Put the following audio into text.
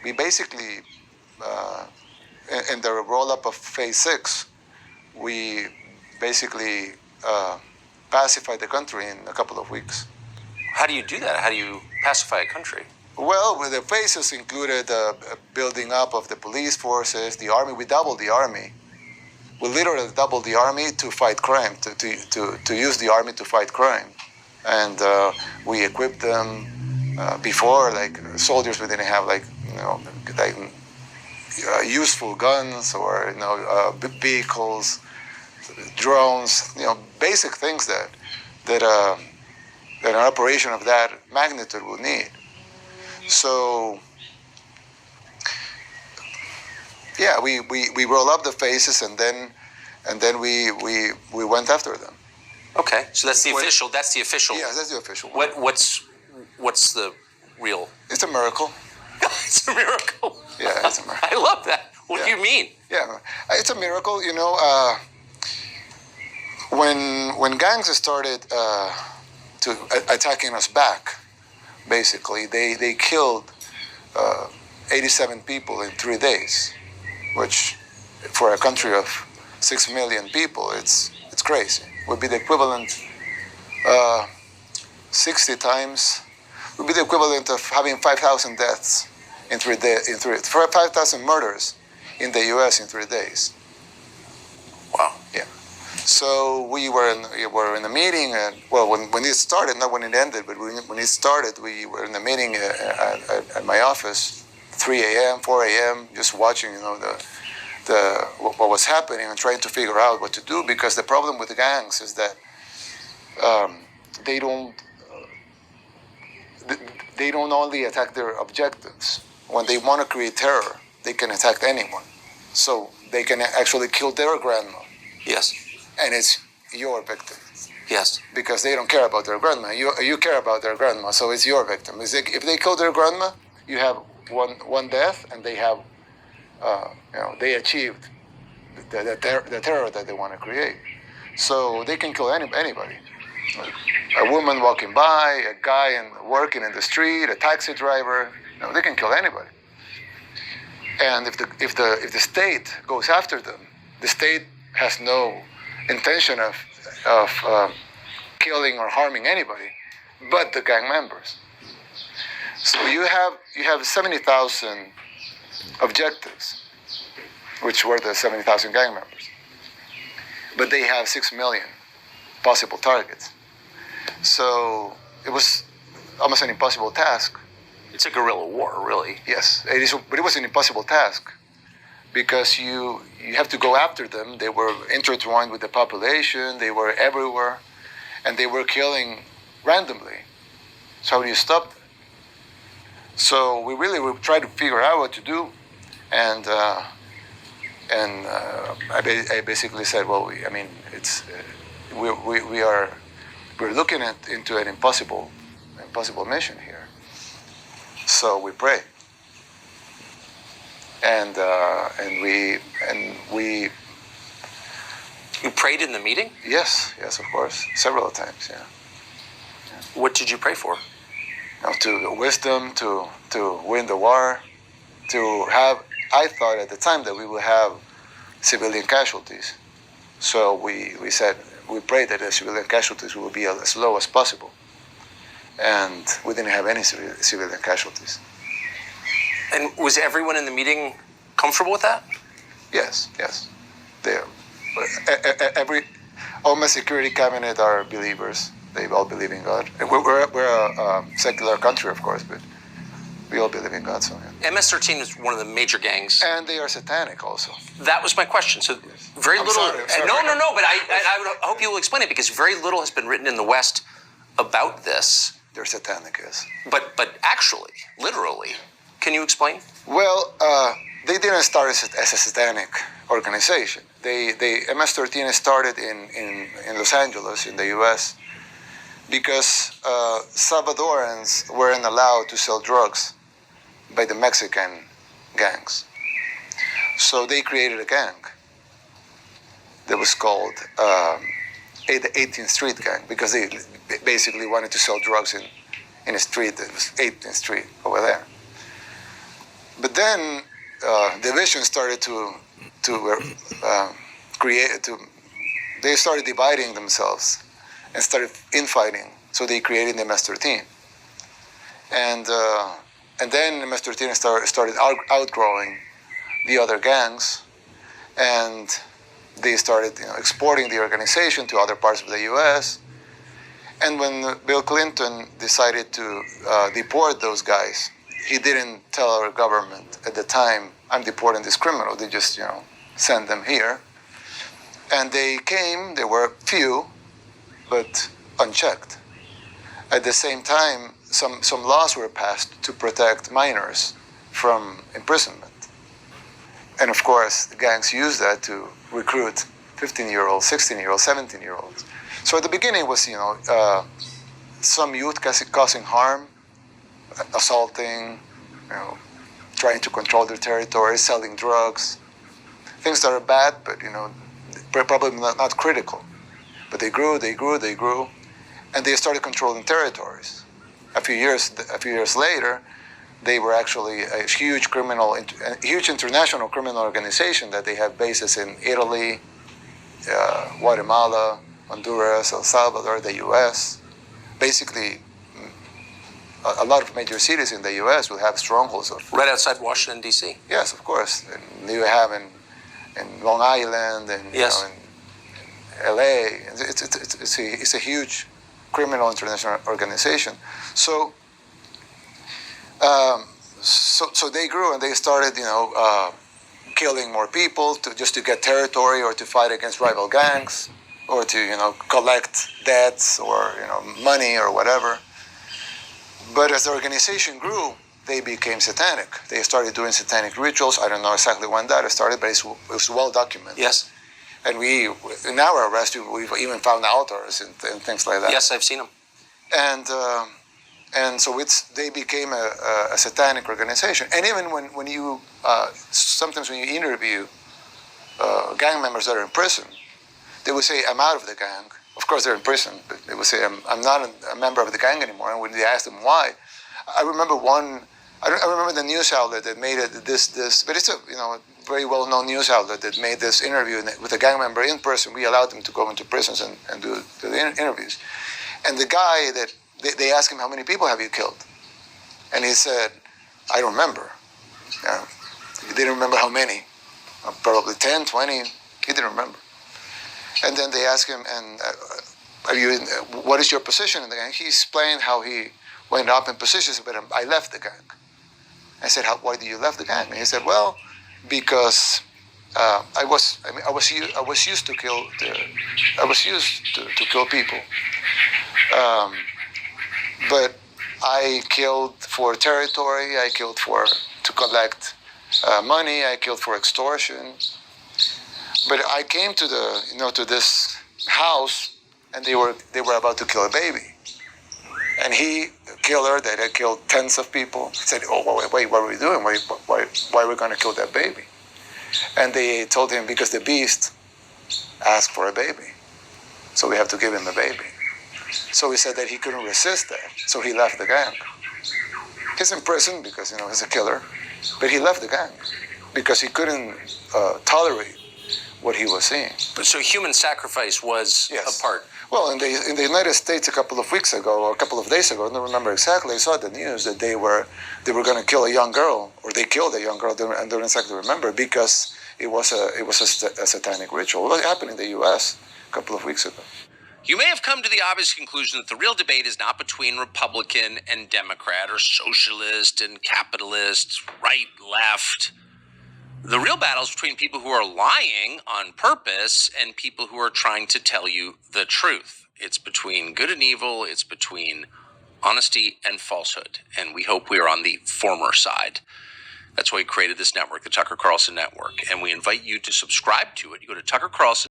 we basically, in the roll-up of Phase 6, we basically pacified the country in a couple of weeks. How do you do that? How do you pacify a country? Well, the phases included building up of the police forces, the army. We doubled the army. We literally doubled the army to fight crime, to use the army to fight crime. And we equipped them before, like soldiers, we didn't have useful guns or vehicles, drones, basic things that an operation of that magnitude would need. So yeah, we roll up the phases and then we went after them. Okay, so that's the official. That's the official. Yeah, that's the official one. What's the real? It's a miracle. It's a miracle. Yeah, it's a miracle. I love that. What do you mean? Yeah, it's a miracle. When gangs started attacking us back, basically they killed 87 people in 3 days, which for a country of 6 million people, it's crazy. Would be the equivalent 60 times. Would be the equivalent of having 5,000 deaths in 3 days. 5,000 murders in the U.S. in 3 days. Wow. Yeah. So we were in a meeting, and when it started, not when it ended, but when it started, we were in a meeting at my office, 3 a.m., 4 a.m., just watching, what was happening and trying to figure out what to do, because the problem with the gangs is that they don't only attack their objectives. When they want to create terror, they can attack anyone. So they can actually kill their grandma. Yes. And it's your victim. Yes. Because they don't care about their grandma. You care about their grandma, so it's your victim. If they kill their grandma, you have one death, and they have, they achieved the terror that they want to create. So they can kill anybody. A woman walking by, a guy working in the street, a taxi driver. They can kill anybody. And if the state goes after them, the state has no intention of killing or harming anybody, but the gang members. So you have 70,000 objectives, which were the 70,000 gang members, but they have 6 million possible targets. So it was almost an impossible task. It's a guerrilla war, really. Yes, it is, but it was an impossible task, because you have to go after them. They were intertwined with the population. They were everywhere, and they were killing randomly. So how do you stop them? So we tried to figure out what to do, and I basically said, we're looking into an impossible mission here. So we pray. And we. You prayed in the meeting? Yes, of course, several times. Yeah. What did you pray for? To wisdom, to win the war, to have. I thought at the time that we would have civilian casualties, so we said we prayed that the civilian casualties would be as low as possible, and we didn't have any civilian casualties. And was everyone in the meeting comfortable with that? Yes. All my security cabinet are believers. They all believe in God. And we're a secular country, of course, but we all believe in God. So yeah. MS-13 is one of the major gangs, and they are satanic also. That was my question. So very I'm little. sorry. No. But I would hope you will explain it, because very little has been written in the West about this. They're satanic, yes. But actually, literally, can you explain? Well, they didn't start as a satanic organization. MS-13 started in Los Angeles, in the U.S., because Salvadorans weren't allowed to sell drugs by the Mexican gangs. So they created a gang that was called the 18th Street Gang, because they basically wanted to sell drugs in a street that was 18th Street over there. But then division started to create. They started dividing themselves and started infighting. So they created the MS-13, and then MS-13 started outgrowing the other gangs, and they started exporting the organization to other parts of the U.S. And when Bill Clinton decided to deport those guys, he didn't tell our government at the time, I'm deporting this criminal. They just, sent them here. And they came, there were few, but unchecked. At the same time, some laws were passed to protect minors from imprisonment. And of course, the gangs used that to recruit 15-year-olds, 16-year-olds, 17-year-olds. So at the beginning it was, some youth causing harm, assaulting, trying to control their territory, selling drugs, things that are bad, but probably not critical. But they grew, and they started controlling territories. A few years later, they were actually a huge international criminal organization that they have bases in Italy, Guatemala, Honduras, El Salvador, the U.S. Basically, a lot of major cities in the U.S. will have strongholds of. Right outside Washington, D.C. Yes, of course. And you have in Long Island and yes. In L.A. It's a huge criminal international organization. So they grew and they started, killing more people just to get territory or to fight against rival gangs or to, collect debts or, money or whatever. But as the organization grew, they became satanic. They started doing satanic rituals. I don't know exactly when that started, but it was well documented. Yes. And in our arrest, we've even found authors and things like that. Yes, I've seen them. And so they became a satanic organization. And even when you sometimes when you interview gang members that are in prison, they will say, "I'm out of the gang." Of course, they're in prison, but they will say, "I'm not a member of the gang anymore." And when they ask them why, I remember I remember the news outlet that made it this, but it's a very well-known news outlet that made this interview with a gang member in person. We allowed them to go into prisons and do the interviews. And the guy that they asked him, "How many people have you killed?" And he said, "I don't remember." He didn't remember how many, probably 10, 20. He didn't remember. And then they asked him, "And what is your position in the gang?" He explained how he went up in positions, but I left the gang. I said, "Why did you left the gang?" And he said, "Well, because I was used to kill people, but I killed for territory. I killed to collect money. I killed for extortion. But I came to this house, and they were about to kill a baby, and the killer that had killed tens of people said, "Oh, wait, what are we doing? Why are we going to kill that baby?" And they told him, "Because the beast asked for a baby, so we have to give him a baby." So he said that he couldn't resist that, so he left the gang. He's in prison because he's a killer, but he left the gang because he couldn't tolerate what he was seeing. But so human sacrifice was a part. Well, in the United States a couple of weeks ago, or a couple of days ago, I don't remember exactly, I saw the news that they were going to kill a young girl, or they killed a young girl, I don't exactly remember, because it was a satanic ritual. It happened in the U.S. a couple of weeks ago. You may have come to the obvious conclusion that the real debate is not between Republican and Democrat, or socialist and capitalist, right, left. The real battle is between people who are lying on purpose and people who are trying to tell you the truth. It's between good and evil. It's between honesty and falsehood. And we hope we are on the former side. That's why we created this network, the Tucker Carlson Network. And we invite you to subscribe to it. You go to Tucker Carlson.